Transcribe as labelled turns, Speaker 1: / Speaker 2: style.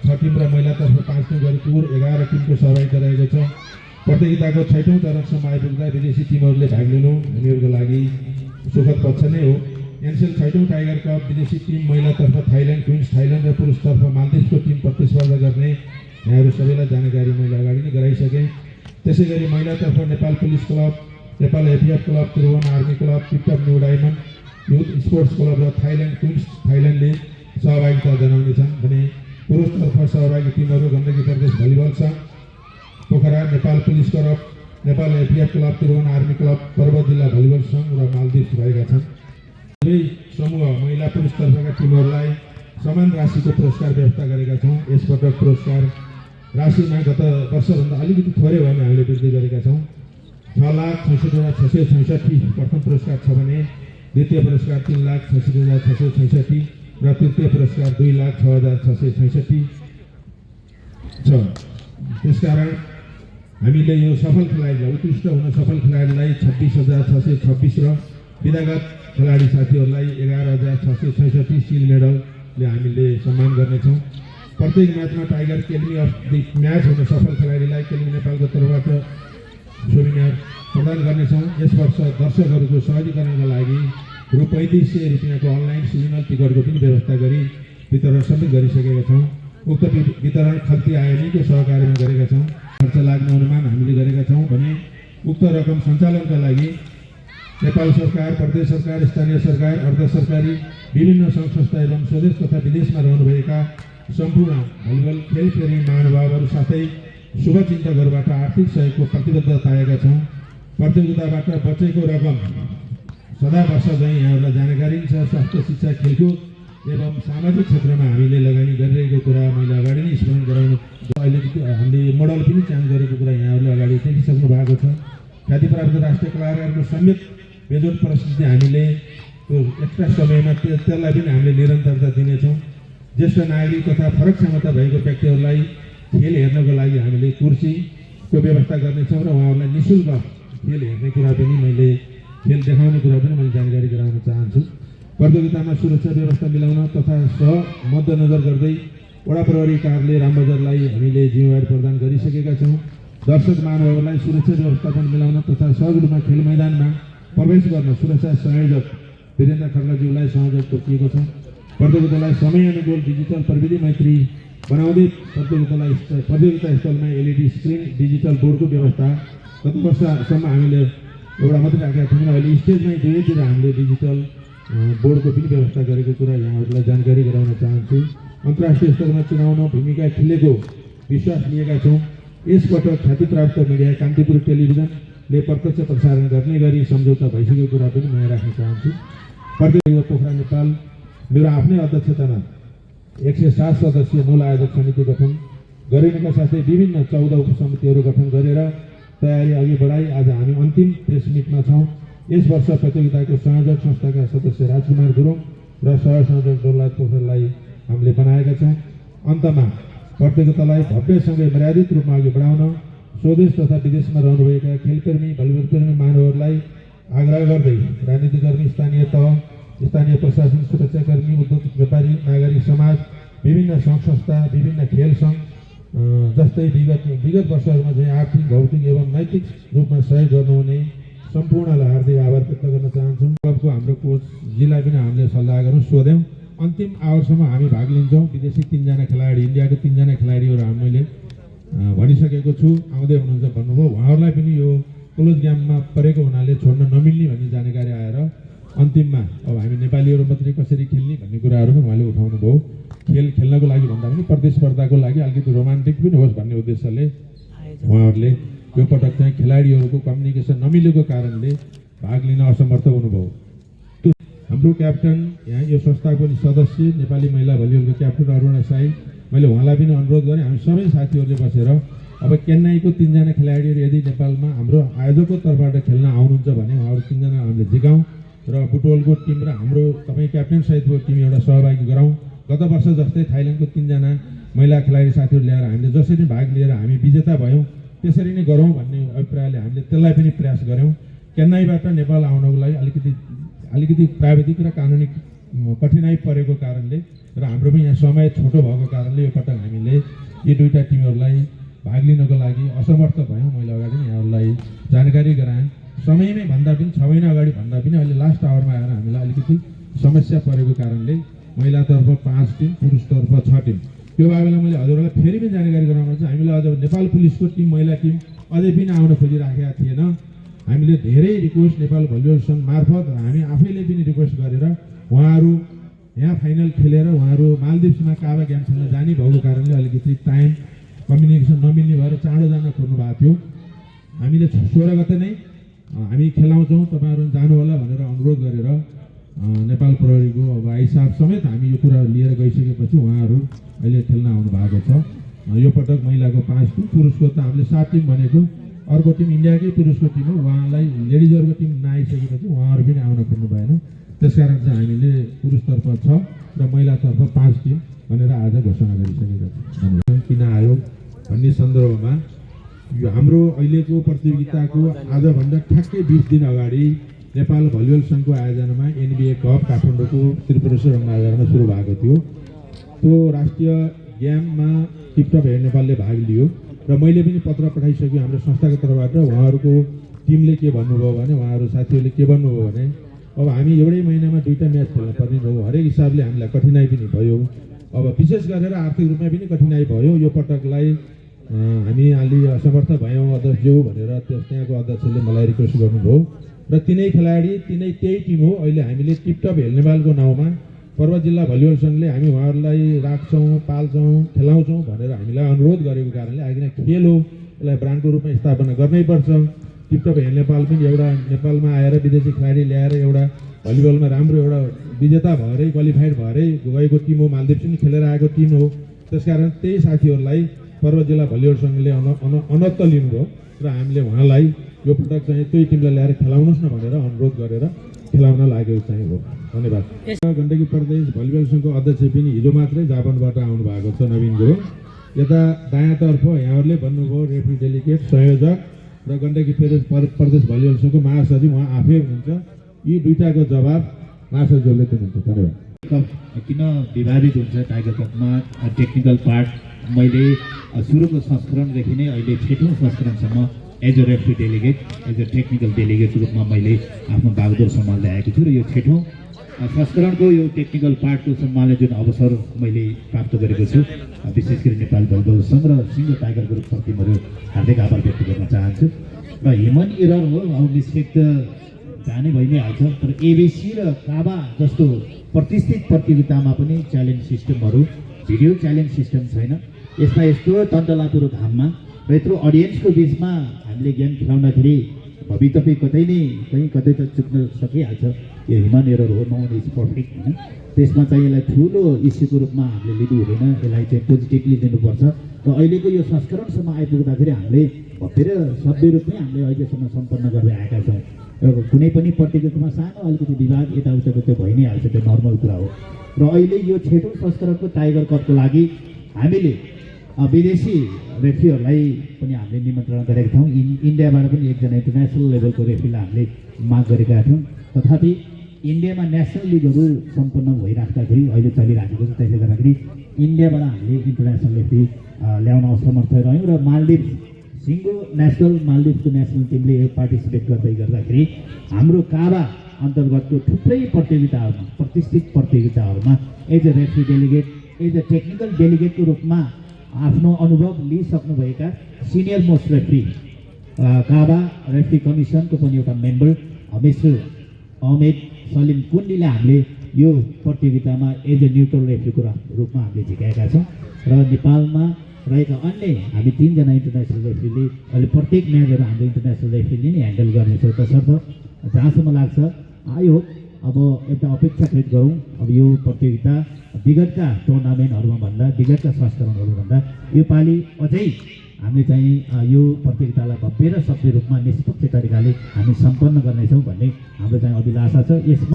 Speaker 1: 6 team र महिलातर्फ 5 team गरी कुल 11 टिमको सहभागिता रहेको छ। प्रतियोगिताको 6औं चरणसम्म आइपुग्दा विदेशी टिमहरूले भाग लिनु हामीहरूको लागि सुखद पक्ष नै हो। एनसिएल 6औं टाइगर कप विदेशी टिम महिलातर्फ थाइल्यान्ड क्विन्स थाइल्यान्ड र पुरुषतर्फ मालदिभ्सको टिम प्रतिस्पर्धा गर्ने यहाँहरू सबैलाई जानकारी मैले अगाडि नै गराइसकेँ। त्यसै गरी महिलातर्फ Nepal police club, Nepal APF club, Tribhuvan army club, Tiptop new diamond youth sports club र थाइल्यान्ड क्विन्स थाइल्यान्डले सहभागिता जनाउनेछन् भने पुरुषतर्फ सहभागी टिमहरू Gandaki Pradesh volleyball Sangh Pokhara, Nepal police club, Nepal APF club, Tribhuvan army club, Parbat जिल्ला भलिबल संघ र मालदिभ्स भएका छन्। सबै समूह महिला पुरुषतर्फका टिमहरूलाई समान राशिको पुरस्कार व्यवस्था गरेका छौँ। यसपटक पुरस्कार राशिमा गत वर्षभन्दा अलिकति थोरै भए पनि हामीले वृद्धि गरेका छौँ। 6,66,666 प्रथम पुरस्कार छ भने द्वितीय पुरस्कार 3,66,666 र तृतीय पुरस्कार 2,06,666 छ। त्यसकारण हामीले यो सफल खेलाडीलाई उत्कृष्ट हुन सफल खेलाडीलाई 26,626 र विधागत खेलाडी साथीहरूलाई 11,666 सिल मेडलले हामीले सम्मान गर्नेछौँ। प्रत्येक म्याचमा टाइगर केल्मी अफ द म्याच हुन सफल खेलाडीलाई केल्मी नेपालको तर्फबाट सोभिनियर प्रदान गर्नेछौँ। यस वर्ष दर्शकहरूको सहजीकरणका लागि रु 3500 रुपियाँको अनलाइन सिजनल टिकटको पनि व्यवस्था गरी वितरण समेत गरिसकेका छौँ। उक्त वितरण खल्ती आयोनीको सहकार्यमा गरेका छौँ। खर्च लाग्ने अनुमान हामीले गरेका छौँ भने उक्त रकम सञ्चालनका लागि नेपाल सरकार, प्रदेश सरकार, स्थानीय सरकार, अर्ध सरकारी विभिन्न सङ्घ संस्था एवं स्वदेश तथा विदेशमा रहनुभएका सम्पूर्ण भलिबल खेलप्रेमी महानुभावहरू साथै शुभचिन्तकहरूबाट आर्थिक सहयोगको प्रतिबद्धताएका छौँ। प्रतियोगिताबाट बचेको रकम सदा वर्ष चाहिँ यहाँहरूलाई जानकारी छ। स्वास्थ्य, शिक्षा, खेलकुद एवं सामाजिक क्षेत्रमा हामीले लगानी गरिरहेको कुरा मैले अगाडि नै स्मरण गराउनु अहिले हामीले मोडल पनि चेन्ज गरेको कुरा यहाँहरूले अगाडि देखिसक्नु भएको छ। ख्यातिप्राप्त राष्ट्रिय कलाकारहरूको समेत बेजोड परिस्थिति हामीले त्यो एक्स्ट्रा समयमा त्यसलाई पनि हामीले निरन्तरता दिनेछौँ। ज्येष्ठ नागरिक तथा फरक क्षमता भएको व्यक्तिहरूलाई खेल हेर्नको लागि हामीले कुर्सीको व्यवस्था गर्नेछौँ र उहाँहरूलाई निःशुल्क खेल हेर्ने कुरा पनि मैले खेल देखाउने कुरा पनि मैले जानकारी गराउन चाहन्छु। प्रतियोगितामा सुरक्षा व्यवस्था मिलाउन तथा मध्यनजर गर्दै वडा प्रहरी कार्यालय रामबजारलाई हामीले जिम्मेवारी प्रदान गरिसकेका छौँ। दर्शक महानुभावहरूलाई सुरक्षा व्यवस्थापन मिलाउन तथा सहज रूपमा खेल मैदानमा प्रवेश गर्न सुरक्षा संयोजक वीरेन्द्र खड्काज्यूलाई सहयोग तोकिएको छ। प्रतियोगितालाई समयानुकूल डिजिटल प्रविधि मैत्री बनाउँदै प्रतियोगिता स्थलमा LED स्क्रिन, डिजिटल बोर्डको व्यवस्था गत वर्षसम्म हामीले एउटा मात्रै राखेका थियौँ। अहिले स्टेजमै दुवैतिर हामीले डिजिटल बोर्डको पनि व्यवस्था गरेको कुरा यहाँहरूलाई जानकारी गराउन चाहन्छु। अन्तर्राष्ट्रिय स्तरमा चिनाउन भूमिका खेलेको विश्वास लिएका छौँ। यसपटक ख्यातिप्राप्त मिडिया कान्तिपुर टेलिभिजनले प्रत्यक्ष प्रसारण गर्ने गरी सम्झौता भइसकेको कुरा पनि म राख्न चाहन्छु। प्रतियोगिता पोखरा नेपाल मेरो आफ्नै अध्यक्षतामा 107 सदस्यीय मूल आयोजक समिति गठन गरिनुका साथै विभिन्न 14 उपसमितिहरू गठन गरेर तयारी अघि बढाई आज हामी अन्तिम प्रेस मिटमा छौँ। यस वर्ष प्रतियोगिताको संयोजक संस्थाका सदस्य राजकुमार गुरुङ र सहसंयोजक डोलराज पोखरेललाई हामीले बनाएका छौँ। अन्तमा प्रतियोगितालाई भव्यसँगै मर्यादित रूपमा अघि बढाउन स्वदेश तथा विदेशमा रहनुभएका खेलप्रेमी भलिबलप्रेमी महानुभावहरूलाई आग्रह गर्दै राजनीतिकर्मी, स्थानीय तह, स्थानीय प्रशासन, सुरक्षाकर्मी, उद्योग व्यापारी, नागरिक समाज, विभिन्न सङ्घ संस्था, विभिन्न खेल सङ्घ जस्तै विगत वर्षहरूमा चाहिँ आर्थिक, भौतिक एवं नैतिक रूपमा सहयोग गर्नुहुने सम्पूर्णलाई हार्दिक आभार व्यक्त गर्न चाहन्छौँ। क्लबको हाम्रो कोच जिल्ला पनि हामीले सल्लाह गरौँ, सोध्यौँ। अन्तिम आवरसम्म हामी भाग लिन्छौँ। विदेशी 3 जना खेलाडी, इन्डियाको 3 जना खेलाडीहरू हामीले भनिसकेको छु, आउँदै हुनुहुन्छ भन्नुभयो। उहाँहरूलाई पनि यो क्लोज गेममा परेको हुनाले छोड्न नमिल्ने भन्ने जानकारी आएर अन्तिममा अब हामी नेपालीहरू मात्रै कसरी खेल्ने भन्ने कुराहरू पनि उहाँले उठाउनु भयो। खेल खेल्नको लागि भन्दा पनि प्रतिस्पर्धाको लागि अलिकति रोमान्टिक पनि होस् भन्ने उद्देश्यले उहाँहरूले यो पटक चाहिँ खेलाडीहरूको कम्युनिकेसन नमिलेको कारणले भाग लिन असमर्थ हुनुभयो। हाम्रो क्याप्टन यहाँ यो संस्थाको सदस्य नेपाली महिला भलिबलको क्याप्टन अरुणा साई, मैले उहाँलाई पनि अनुरोध गरेँ हामी सबै साथीहरूले बसेर अब चेन्नईको 3 जना खेलाडीहरू यदि नेपालमा हाम्रो आयोजकको तर्फबाट खेल्न आउनुहुन्छ भने उहाँहरू 3 जना हामीले जिकाउँ र बुटवलको टिम र हाम्रो तपाईँ क्याप्टन सहितको टिम एउटा सहभागी गराउँ। गत वर्ष जस्तै थाइल्यान्डको 3 जना महिला खेलाडी साथीहरू ल्याएर हामीले जसरी भाग लिएर हामी विजेता भयौँ त्यसरी नै गरौँ भन्ने अभिप्रायले हामीले त्यसलाई पनि प्रयास गऱ्यौँ। चेन्नईबाट नेपाल आउनको लागि अलिकति प्राविधिक र कानुनी कठिनाइ परेको कारणले र हाम्रो पनि यहाँ समय छोटो भएको कारणले यो पटक हामी यी दुईटा टिमहरूलाई भाग लिनको लागि असमर्थ भयौँ। मैले अगाडि नै यहाँहरूलाई जानकारी गराएँ। समयमै भन्दा पनि 6 महिना अगाडि भन्दा पनि अहिले लास्ट आवरमा आएर हामीलाई अलिकति समस्या परेको कारणले महिलातर्फ 5 टिम, पुरुषतर्फ 6 टिम। त्यो बेला मैले हजुरहरूलाई फेरि पनि जानकारी गराउन चाहिँ हामीलाई अझ नेपाल पुलिसको टिम, महिला टिम अझै पनि आउन खोजिराखेका थिएन। हामीले धेरै रिक्वेस्ट नेपाल भलिबल सङ्घ मार्फत हामी आफैले पनि रिक्वेस्ट गरेर उहाँहरू यहाँ फाइनल खेलेर उहाँहरू मालदिप्समा काबा गेम खेल्न जाने भएको कारणले अलिकति टाइम कम्युनिकेसन नमिल्ने भएर चाँडो जान खोज्नु भएको थियो। हामीले 16 गते नै हामी खेलाउँछौँ, तपाईँहरू जानु होला भनेर अनुरोध गरेर नेपाल प्रहरीको अब आइसाफ समेत हामी यो कुरा लिएर गइसकेपछि उहाँहरू अहिले खेल्न आउनु भएको छ। यो पटक महिलाको 5 टिम, पुरुषको त हामीले 7 टिम भनेको, अर्को टिम इन्डियाकै पुरुषको टिम हो। उहाँलाई लेडिजहरूको टिम नआइसकेपछि उहाँहरू पनि आउन खोज्नु भएन। त्यसकारण चाहिँ हामीले पुरुषतर्फ 6 र महिलातर्फ 5 टिम भनेर आज घोषणा गरिसकेका छौँ। किन आयो भन्ने सन्दर्भमा यो हाम्रो अहिलेको प्रतियोगिताको आजभन्दा ठ्याक्कै 20 दिन अगाडि नेपाल भलिबल सङ्घको आयोजनामा NBA कप काठमाडौँको त्रिपुरेश्वर रङ्गमैदानमा सुरु भएको थियो। त्यो राष्ट्रिय गेममा टिपटप हेयर नेपालले भाग लियो र मैले पनि पत्र पठाइसकेँ हाम्रो संस्थाको तर्फबाट। उहाँहरूको टिमले के भन्नुभयो भने, उहाँहरू साथीहरूले के भन्नुभयो भने, अब हामी एउटै महिनामा 2टा म्याच खेल्न पर्ने भयो। हरेक हिसाबले हामीलाई कठिनाइ पनि भयो। अब विशेष गरेर आर्थिक रूपमा पनि कठिनाइ भयो। यो पटकलाई हामी अलि असमर्थ भयौँ अध्यक्षज्यू भनेर त्यहाँको अध्यक्षले मलाई रिक्वेस्ट गर्नुभयो र तिनै खेलाडी त्यही टिम हो। अहिले हामीले टिपटप हेल्नेबालको नाउँमा पर्वत जिल्ला भलिबल सङ्घले हामी उहाँहरूलाई राख्छौँ, पाल्छौँ, खेलाउँछौँ भनेर हामीलाई अनुरोध गरेको कारणले आइकन खेल हो, यसलाई ब्रान्डको रूपमा स्थापना गर्नैपर्छ। टिपटप हेल नेपाल पनि एउटा नेपालमा आएर विदेशी खेलाडी ल्याएर एउटा भलिबलमा राम्रो एउटा विजेता भएरै क्वालिफाइड भएरै गएको टिम हो। मालदिप्स पनि खेलेर आएको टिम हो। त्यसकारण त्यही साथीहरूलाई पर्वत जिल्ला भलिबल सङ्घले अनत्त लिनुभयो र हामीले उहाँलाई यो पटक चाहिँ त्यही टिमलाई ल्याएर खेलाउनुहोस् न भनेर अनुरोध गरेर खेलाउन लागेको चाहिँ हो। धन्यवाद। गण्डकी प्रदेश भलिबल सङ्घको अध्यक्ष पनि हिजो मात्रै जापानबाट आउनु भएको छ, नवीन गुरुङ। यता दायाँतर्फ यहाँहरूले भन्नुभयो रेफ्री डेलिगेट, संयोजक र गण्डकी प्रदेश भलिबल सङ्घको महासचिव उहाँ आफै हुनुहुन्छ। यी दुईटाको जवाब महासचिवले दिनुहुन्छ। धन्यवाद।
Speaker 2: किन विवादित हुन्छ टाइगर कपमा टेक्निकल पार्ट? मैले सुरुको संस्करणदेखि नै अहिले 6औँ संस्करणसम्म as a referee delegate, as a technical डेलिगेटको रूपमा मैले आफ्नो बागडोर सम्हाल्दै आएको छु र यो 6औँ संस्करणको यो टेक्निकल पार्टको सम्हाल्ने जुन अवसर मैले प्राप्त गरेको छु, विशेष गरी नेपाल भलिबल सङ्घ र सिङ्गो टाइगर ग्रुपप्रति म हार्दिक आभार व्यक्त गर्न चाहन्छु। र ह्युमन एरर हो, अब मिस्टेक त जाने भइ नै हाल्छ, तर एबिसी र काबा जस्तो प्रतिष्ठित प्रतियोगितामा पनि च्यालेन्ज सिस्टमहरू, भिडियो च्यालेन्ज सिस्टम छैन। यसमा यस्तो तन्तलातुरो घाममा र यत्रो अडियन्सको बिचमा हामीले गेम खेलाउँदाखेरि भवि तपाईँ कतै त चुक्न सकिहाल्छ। यो ह्युमन एरर हो, नो इज पर्फेक्ट होइन। त्यसमा चाहिँ यसलाई ठुलो इस्युको रूपमा हामीले लिनु हुँदैन, यसलाई चाहिँ पोजिटिभली लिनुपर्छ। र अहिलेको यो संस्करणसम्म आइपुग्दाखेरि हामीले भव्य र सभ्य रूपमै हामीले अहिलेसम्म सम्पन्न गर्दै आएका छौँ। र कुनै पनि प्रतियोगितामा सानो अलिकति विवाद यताउताको त्यो भइ नै हाल्छ, त्यो नर्मल कुरा हो। र अहिले यो 6औँ संस्करणको टाइगर कपको लागि हामीले विदेशी रेफ्रीहरूलाई पनि हामीले निमन्त्रणा गरेका थियौँ। इन्डियाबाट पनि एकजना इन्टरनेसनल लेभलको रेफ्रीलाई हामीले माग गरेका थियौँ। तथापि इन्डियामा नेसनल लिगहरू सम्पन्न भइराख्दाखेरि अहिले चलिराखेको छ, त्यसले गर्दाखेरि इन्डियाबाट हामीले इन्टरनेसनल रेफ्री ल्याउन असमर्थ रह्यौँ। र मालदिप्स सिङ्गो मालदिप्सको नेसनल टिमले यो पार्टिसिपेट गर्दाखेरि हाम्रो काबा अन्तर्गतको थुप्रै प्रतियोगिताहरूमा, प्रतिष्ठित प्रतियोगिताहरूमा as a referee delegate, as a technical डेलिगेटको रूपमा आफ्नो अनुभव लिइसक्नुभएका सिनियर मोस्ट रेफ्री, काबा रेफ्री कमिसनको पनि एउटा मेम्बर मिस्टर अहमेद सलिम कुन्डीले हामीले यो प्रतियोगितामा एज अ न्युट्रल रेफ्रीको रूपमा हामीले झिकाएका छौँ। र नेपालमा रहेका अन्य हामी 3 जना इन्टरनेसनल रेफ्रीले अहिले प्रत्येक म्याचहरू हाम्रो इन्टरनेसनल रेफ्रीले नै ह्यान्डल गर्नेछौँ। तसर्थ जहाँसम्म लाग्छ आई होप अब एउटा अपेक्षाकृत गरौँ, अब यो प्रतियोगिता विगतका टुर्नामेन्टहरूमा भन्दा, विगतका संस्करणहरूभन्दा योपालि अझै हामीले चाहिँ यो प्रतियोगितालाई भव्य र सभ्य रूपमा निष्पक्ष तरिकाले हामी सम्पन्न गर्नेछौँ भन्ने हाम्रो चाहिँ अभिलाषा छ। यसमा